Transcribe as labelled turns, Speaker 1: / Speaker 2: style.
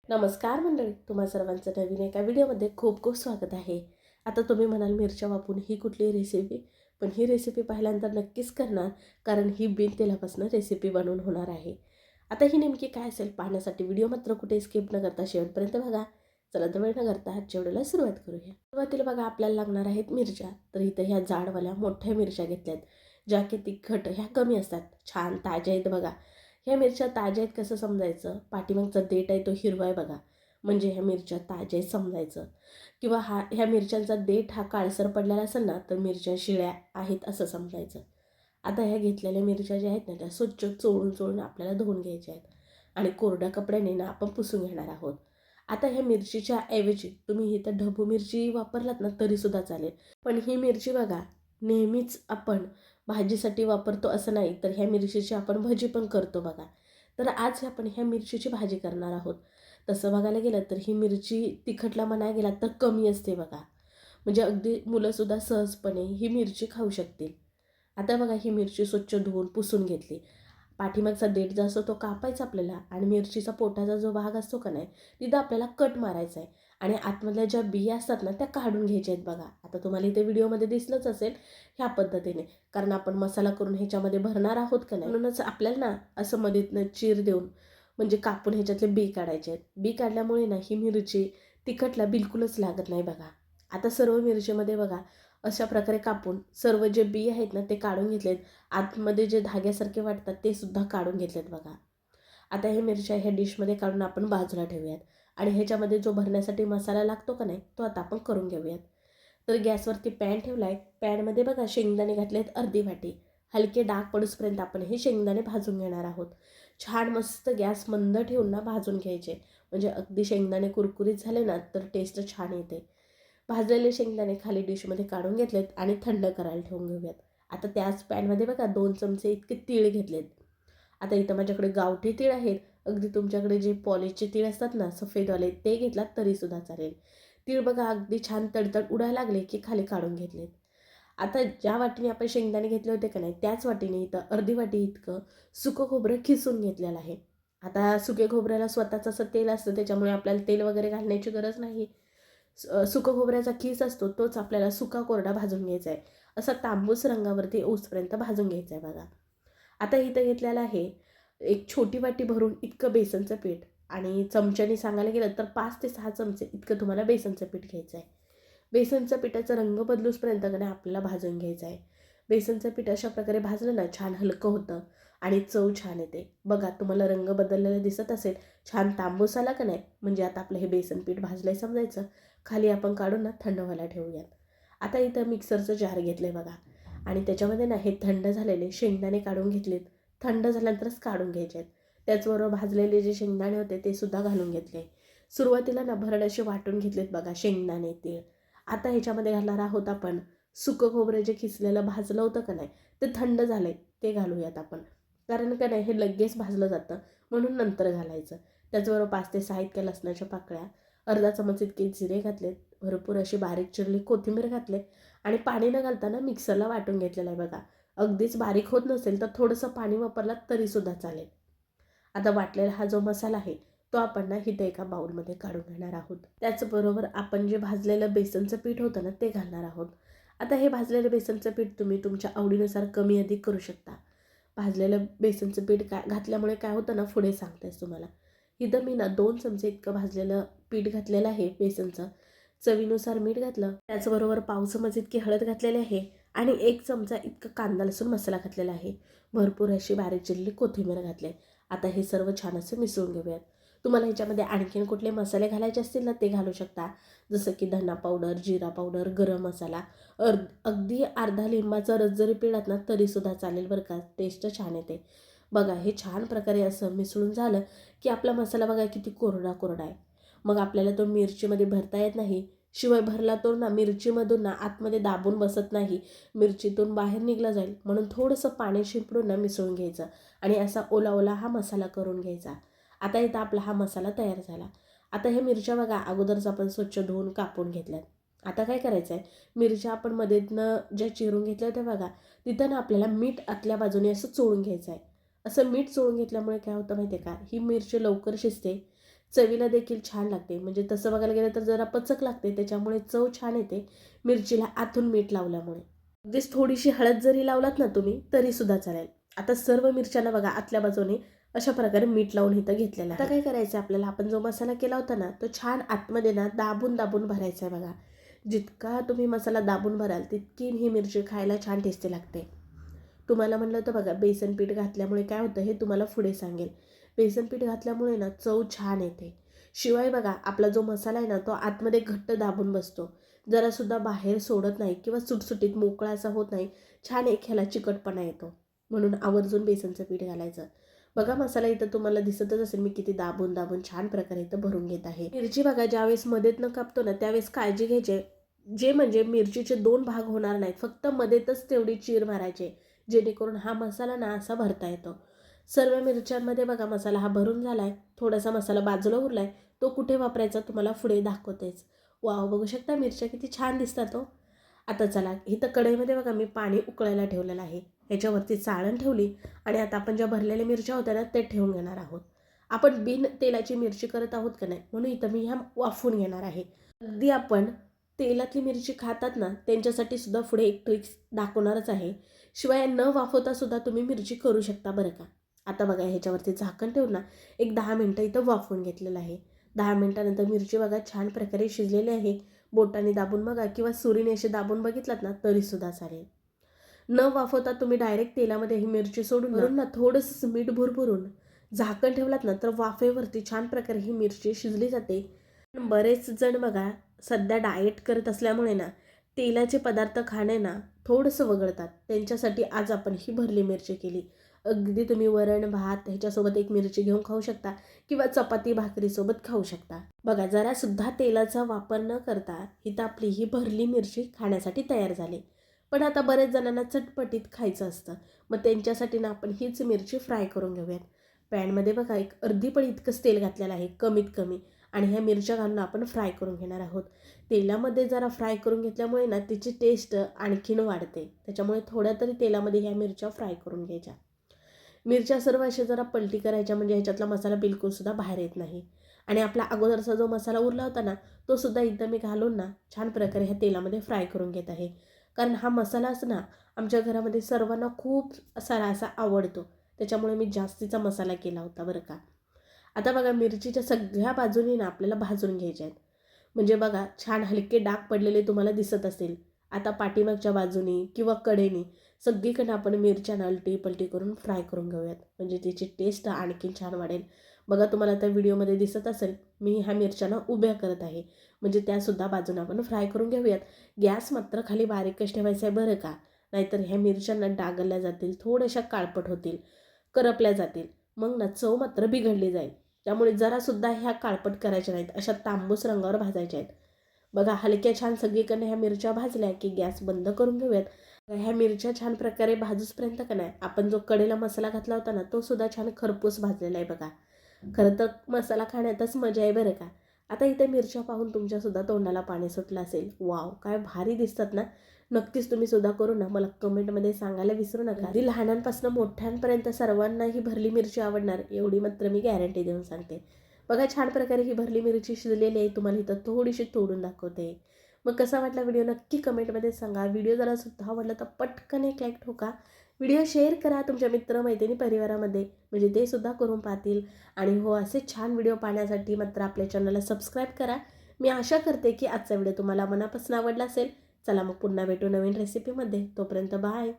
Speaker 1: नमस्कार मंडळी, तुम्हा सर्वांचं नवीन एका व्हिडिओमध्ये खूप खूप स्वागत आहे. आता तुम्ही म्हणाल मिरच्या वापरून ही कुठली रेसिपी, पण ही रेसिपी पाहिल्यानंतर नक्कीच करणार, कारण ही बिन तेलापासून रेसिपी बनवून होणार आहे. आता ही नेमकी काय असेल पाहण्यासाठी व्हिडिओ मात्र कुठे स्किप न करता शेवटपर्यंत बघा. चला तर वेळ न करता आजच्या व्हिडिओला सुरुवात करूया. सुरुवातीला बघा आपल्याला लागणार आहेत मिरच्या. तर इथं ह्या जाडवाल्या मोठ्या मिरच्या घेतल्यात, ज्या की तिखट ह्या कमी असतात, छान ताज्या आहेत बघा. ह्या मिरच्या ताज्या आहेत कसं समजायचं, पाठीमागचा देठ आहे तो हिरवा आहे बघा, म्हणजे ह्या मिरच्या ताज्या आहेत समजायचं. किंवा ह्या मिरच्यांचा देठ हा काळसर पडलेला असेल ना, तर मिरच्या शिळ्या आहेत असं समजायचं. आता ह्या घेतलेल्या मिरच्या ज्या आहेत ना, त्या स्वच्छ चोळून चोळून आपल्याला धुवून घ्यायच्या आहेत आणि कोरड्या कपड्याने ना आपण पुसून घेणार आहोत. आता ह्या मिरचीच्या ऐवजी तुम्ही इथं ढबू मिरची वापरलात ना तरीसुद्धा चालेल, पण ही मिरची बघा नेहमीच आपण भाजीसाठी वापरतो असं नाही, तर ह्या मिरचीची आपण भजी पण करतो बघा. तर आज आपण ह्या मिरचीची भाजी करणार आहोत. तसं बघायला गेलं तर ही मिरची तिखटला म्हणायला गेला तर कमी असते बघा, म्हणजे अगदी मुलंसुद्धा सहजपणे ही मिरची खाऊ शकतील. आता बघा ही मिरची स्वच्छ धुवून पुसून घेतली. पाठीमागचा देठ जो असतो तो कापायचा आपल्याला आणि मिरचीचा पोटाचा जो भाग असतो का नाही, तिथं आपल्याला कट मारायचा आहे आणि आतमधल्या ज्या बिया असतात ना त्या काढून घ्यायच्या आहेत बघा. आता तुम्हाला इथे व्हिडिओमध्ये दिसलंच असेल ह्या पद्धतीने, कारण आपण मसाला करून ह्याच्यामध्ये भरणार आहोत का नाही, म्हणूनच आपल्याला ना असं मधीतनं चीर देऊन म्हणजे कापून ह्याच्यातले बी काढायचे आहेत. बी काढल्यामुळे ना ही मिरची तिखटला बिलकुलच लागत नाही बघा. आता सर्व मिरचीमध्ये बघा अशा प्रकारे कापून सर्व जे बी आहेत ना ते काढून घेतलेत. आतमध्ये जे धाग्यासारखे वाटतात ते सुद्धा काढून घेतलेत बघा. आता हे मिरच्या ह्या डिशमध्ये काढून आपण बाजूला ठेवूयात आणि ह्याच्यामध्ये जो भरण्यासाठी मसाला लागतो का नाही तो आता आपण करून घेऊयात. तर गॅसवरती पॅन ठेवला आहे. पॅनमध्ये बघा शेंगदाणे घातलेत अर्धी वाटी. हलके डाग पडूसपर्यंत आपण हे शेंगदाणे भाजून घेणार आहोत. छान मस्त गॅस मंद ठेवून ना भाजून घ्यायचे, म्हणजे अगदी शेंगदाणे कुरकुरीत झाले ना तर टेस्ट छान येते. भाजलेले शेंगदाणे खाली डिशमध्ये काढून घेतलेत आणि थंड करायला ठेवून घेऊयात. आता त्याच पॅनमध्ये बघा 2 चमचे इतके तीळ घेतलेत. आता इथं माझ्याकडे गावठी तीळ आहेत. अगदी तुमच्याकडे जे पॉलिशचे तीळ असतात ना सफेदवाले ते घेतलात तरीसुद्धा चालेल. तीळ बघा अगदी छान तडतड उडायला लागले की खाली काढून घेतलेत. आता ज्या वाटीने आपण शेंगदाणे घेतले होते का नाही त्याच वाटीने इथं अर्धी वाटी इतकं सुकं खोबरं खिसून घेतलेलं आहे. आता सुके खोबऱ्याला स्वतःचं असं तेल असतं, त्याच्यामुळे आपल्याला तेल वगैरे घालण्याची गरज नाही. सुका खोबऱ्याचा खीस असतो तोच आपल्याला सुका कोरडा भाजून घ्यायचा आहे. असा तांबूस रंगावरती ओसपर्यंत भाजून घ्यायचा आहे बघा. आता इथं घेतलेलं आहे एक छोटी वाटी भरून इतकं बेसनचं पीठ आणि चमच्याने सांगायला गेलं तर 5 ते 6 चमचे इतकं तुम्हाला बेसनचं पीठ घ्यायचं आहे. बेसनचं पिठाचा रंग बदलूसपर्यंत का आपल्याला भाजून घ्यायचं आहे. बेसनचं पीठ अशा प्रकारे भाजलं ना छान हलकं होतं आणि चव छान येते. बघा तुम्हाला रंग बदललेला दिसत असेल, छान तांबूस आला का नाही, म्हणजे आता आपलं हे बेसन पीठ भाजलंय समजायचं. खाली आपण काढून ना थंड व्हायला ठेवूयात. आता इथं मिक्सरचं जार घेतलं आहे बघा आणि त्याच्यामध्ये ना हे थंड झालेले शेंगदाणे काढून घेतलेत. थंड झाल्यानंतरच काढून घ्यायचे आहेत. त्याचबरोबर भाजलेले जे शेंगदाणे होते ते सुद्धा घालून घेतले. सुरुवातीला ना भरड वाटून घेतलेत बघा शेंगदाणे तीळ. आता ह्याच्यामध्ये घालणार आहोत आपण सुकं खोबरं जे खिसलेलं भाजलं होतं का नाही ते थंड झालंय ते घालूयात आपण, कारण का नाही हे लगेच भाजलं जातं म्हणून नंतर घालायचं. त्याचबरोबर 5 ते 6 इतक्या लसणाच्या पाकळ्या, अर्धा चमच इतके जिरे घातलेत, भरपूर अशी बारीक चिरली कोथिंबीर घातले आणि पाणी न घालताना मिक्सरला वाटून घेतलेलं आहे बघा. अगदीच बारीक होत नसेल तर थोडंसं पाणी वापरलात तरीसुद्धा चालेल. आता वाटलेला हा जो मसाला आहे तो आपण ना इथे एका बाउलमध्ये काढून घेणार आहोत. त्याचबरोबर आपण जे भाजलेलं बेसनचं पीठ होतं ना ते घालणार आहोत. आता हे भाजलेलं बेसनचं पीठ तुम्ही तुमच्या आवडीनुसार कमी अधिक करू शकता. भाजलेलं बेसनचं पीठ घातल्यामुळे काय होतं ना पुढे सांगतेस तुम्हाला. इथं मी ना 2 चमचे इतकं भाजलेलं पीठ घातलेलं आहे बेसनचं. चवीनुसार मीठ घातलं, त्याचबरोबर पाव चमच इतकी हळद घातलेली आहे आणि 1 चमचा इतकं कांदा लसूण मसाला घातलेला आहे. भरपूर अशी बारीक चिरलेली कोथिंबीर घातली. आता हे सर्व छान असं मिसळून घेऊयात. तुम्हाला ह्याच्यामध्ये आणखीन कुठले मसाले घालायचे असतील ना ते घालू शकता, जसं की धना पावडर, जिरा पावडर, गरम मसाला. अगदी अर्धा लिंबाचा रस जरी पिळात ना तरीसुद्धा चालेल बरं का, टेस्ट छान येते. बघा हे छान प्रकारे असं मिसळून झालं की आपला मसाला बघा किती कोरडा कोरडा आहे. मग आपल्याला तो मिरचीमध्ये भरता येत नाही. शिवाय भरला तो ना मिरचीमधून ना आतमध्ये दाबून बसत नाही, मिरचीतून बाहेर निघला जाईल, म्हणून थोडंसं पाणी शिंपडून ना मिसळून घ्यायचं आणि असा ओला ओला हा मसाला करून घ्यायचा. आता इथं आपला हा मसाला तयार झाला. आता हे मिरच्या बघा अगोदरच आपण स्वच्छ धुवून कापून घेतल्यात. आता काय करायचं आहे, मिरच्या आपण मध्येतनं ज्या चिरून घेतल्या होत्या बघा, तिथं ना आपल्याला मीठ आतल्या बाजूने असं चोळून घ्यायचं आहे. असं मीठ चोळून घेतल्यामुळे काय होतं माहिती आहे का, ही मिरची लवकर शिजते. चवीला देखील छान लागते. म्हणजे तसं बघायला गेलं तर जरा पचक लागते, त्याच्यामुळे चव छान येते मिरचीला आतून मीठ लावल्यामुळे. अगदीच थोडीशी हळद जरी लावलात ना तुम्ही तरीसुद्धा चालेल. आता सर्व मिरच्यांना बघा आतल्या बाजूने अशा प्रकारे मीठ लावून इथं घेतलेलं आहे. आता काय करायचं आपल्याला, आपण जो मसाला केला होता ना तो छान आतमध्ये ना दाबून दाबून भरायचा आहे बघा. जितका तुम्ही मसाला दाबून भराल तितकी ही मिरची खायला छान टेस्टी लागते. तुम्हाला म्हणलं तर बघा, बेसन पीठ घातल्यामुळे काय होतं हे तुम्हाला पुढे सांगेल. बेसन पीठ घातल्यामुळे ना चव छान येते. शिवाय बघा, आपला जो मसाला आहे ना तो आतमध्ये घट्ट दाबून बसतो, जरासुद्धा बाहेर सोडत नाही किंवा सुटसुटीत मोकळा असा होत नाही. छान एक ह्याला चिकटपणा येतो, म्हणून आवर्जून बेसनचं पीठ घालायचं. बघा मसाला इथं तुम्हाला दिसतच असेल मी किती दाबून दाबून छान प्रकारे इथं भरून घेत आहे. मिरची बघा ज्यावेळेस मध्येतनं कापतो ना त्यावेळेस काळजी घ्यायची, जे म्हणजे मिरचीचे 2 भाग होणार नाहीत, फक्त मध्येतच तेवढी चीर मारायची, जेणेकरून हा मसाला ना असा भरता येतो. सर्व मिरच्यांमध्ये बघा मसाला हा भरून झाला आहे. थोडासा मसाला बाजूला उरला आहे, तो कुठे वापरायचा तुम्हाला पुढे दाखवतेच. वाव, बघू शकता मिरच्या किती छान दिसतात हो. आता चला, इथं कढईमध्ये बघा मी पाणी उकळायला ठेवलेलं आहे. ह्याच्यावरती चाळण ठेवली आणि आता आपण ज्या भरलेल्या मिरच्या होत्या ना ते ठेवून घेणार आहोत. आपण बिन तेलाची मिरची करत आहोत का नाही, म्हणून इथं मी ह्या वाफवून घेणार आहे. अगदी आपण तेलातली मिरची खातात ना त्यांच्यासाठी सुद्धा पुढे एक ट्रिक्स दाखवणारच आहे. शिवाय न वाफवता सुद्धा तुम्ही मिरची करू शकता बरं का. आता बघा ह्याच्यावरती झाकण ठेवून ना एक 10 मिनटं इथं वाफवून घेतलेलं आहे. 10 मिनटानंतर मिरची बघा छान प्रकारे शिजलेली आहे. बोटाने दाबून बघा किंवा सुरीने असे दाबून बघितलात ना तरीसुद्धा चालेल. न वाफवता तुम्ही डायरेक्ट तेलामध्ये ही मिरची सोडून ना थोडंसं मीठ भरभरून झाकण ठेवलात ना तर वाफेवरती छान प्रकारे ही मिरची शिजली जाते. बरेच जण बघा सध्या डाएट करत असल्यामुळे ना तेलाचे पदार्थ खाणे ना थोडंसं वगळतात. त्यांच्यासाठी आज आपण ही भरली मिरची केली. अगदी तुम्ही वरण भात ह्याच्यासोबत एक मिरची घेऊन खाऊ शकता किंवा चपाती भाकरीसोबत खाऊ शकता. बघा जरासुद्धा तेलाचा वापर न करता इथं आपली ही भरली मिरची खाण्यासाठी तयार झाली. पण आता बरेच जणांना चटपटीत खायचं असतं, मग त्यांच्यासाठी ना आपण हीच मिरची फ्राय करून घेऊयात. पॅनमध्ये बघा एक अर्धी पळी इतकंच तेल घातलेलं आहे कमीत कमी, आणि ह्या मिरच्या घालून आपण फ्राय करून घेणार आहोत. तेलामध्ये जरा फ्राय करून घेतल्यामुळे ना तिची टेस्ट आणखीन वाढते, त्याच्यामुळे थोड्या तरी तेलामध्ये ह्या मिरच्या फ्राय करून घ्यायच्या. मिरच्या सर्व अशा जरा पलटी करायच्या, म्हणजे ह्याच्यातला मसाला बिलकुलसुद्धा बाहेर येत नाही. आणि आपला अगोदरचा जो मसाला उरला होता ना तो सुद्धा इथं मी घालून ना छान प्रकारे ह्या तेलामध्ये फ्राय करून घेत आहे. कारण हा मसालाच ना आमच्या घरामध्ये सर्वांना खूप सारा असा आवडतो, त्याच्यामुळे मी जास्तीचा मसाला केला होता बरं का. आता बघा मिरचीच्या सगळ्या बाजूनी ना आपल्याला भाजून घ्यायच्या आहेत. म्हणजे बघा छान हलके डाग पडलेले तुम्हाला दिसत असेल. आता पाठीमागच्या बाजूनी किंवा कडेनी सगळीकडे आपण मिरच्या अलटी पलटी करून फ्राय करून घेऊयात, म्हणजे त्याची टेस्ट आणखीन छान वाढेल. बघा तुम्हाला त्या व्हिडिओमध्ये दिसत असेल मी ह्या मिरच्यांना उभ्या करत आहे, म्हणजे त्यासुद्धा बाजूने आपण फ्राय करून घेऊयात. गॅस मात्र खाली बारीकच ठेवायचा आहे बरं का, नाहीतर ह्या मिरच्यांना डागल्या जातील, थोड्याशा काळपट होतील, करपल्या जातील, मग ना चव मात्र बिघडली जाईल. त्यामुळे जरासुद्धा ह्या काळपट करायच्या नाहीत, अशा तांबूस रंगावर भाजायच्या आहेत. बघा हलक्या छान सगळीकडे ह्या मिरच्या भाजल्या की गॅस बंद करून घेऊयात. ह्या मिरच्या छान प्रकारे भाजूसपर्यंत का नाही आपण जो कडेला मसाला घातला होता ना तो सुद्धा छान खरपूस भाजलेला आहे बघा. खरं तर मसाला खाण्यातच मजा आहे बरं का. आता इथे मिरच्या पाहून तुमच्यासुद्धा तोंडाला पाणी सुटलं असेल. वाव, काय भारी दिसतात ना. नक्कीच तुम्ही सुद्धा करू ना, मला कमेंटमध्ये सांगायला विसरू नका. अगदी लहानांपासून मोठ्यांपर्यंत सर्वांना ही भरली मिरची आवडणार एवढी मात्र मी गॅरंटी देऊन सांगते. बघा छान प्रकारे ही भरली मिरची शिजलेली आहे. तुम्हाला इथं थोडीशी तोडून दाखवते. मग कसा वाटला व्हिडिओ नक्की कमेंटमध्ये सांगा. व्हिडिओ जरा सुद्धा आवडला तर पटकन एक लाईक ठोका. व्हिडिओ शेअर करा तुमच्या मित्रमैत्रिणी परिवारामध्ये, म्हणजे ते सुद्धा करून पाहतील. आणि हो, असे छान व्हिडिओ पाहण्यासाठी मात्र आपल्या चॅनलला सबस्क्राईब करा. मी आशा करते की आजचा व्हिडिओ तुम्हाला मनापासून आवडला असेल. चला मग पुन्हा भेटू नवीन रेसिपीमध्ये. तोपर्यंत बाय.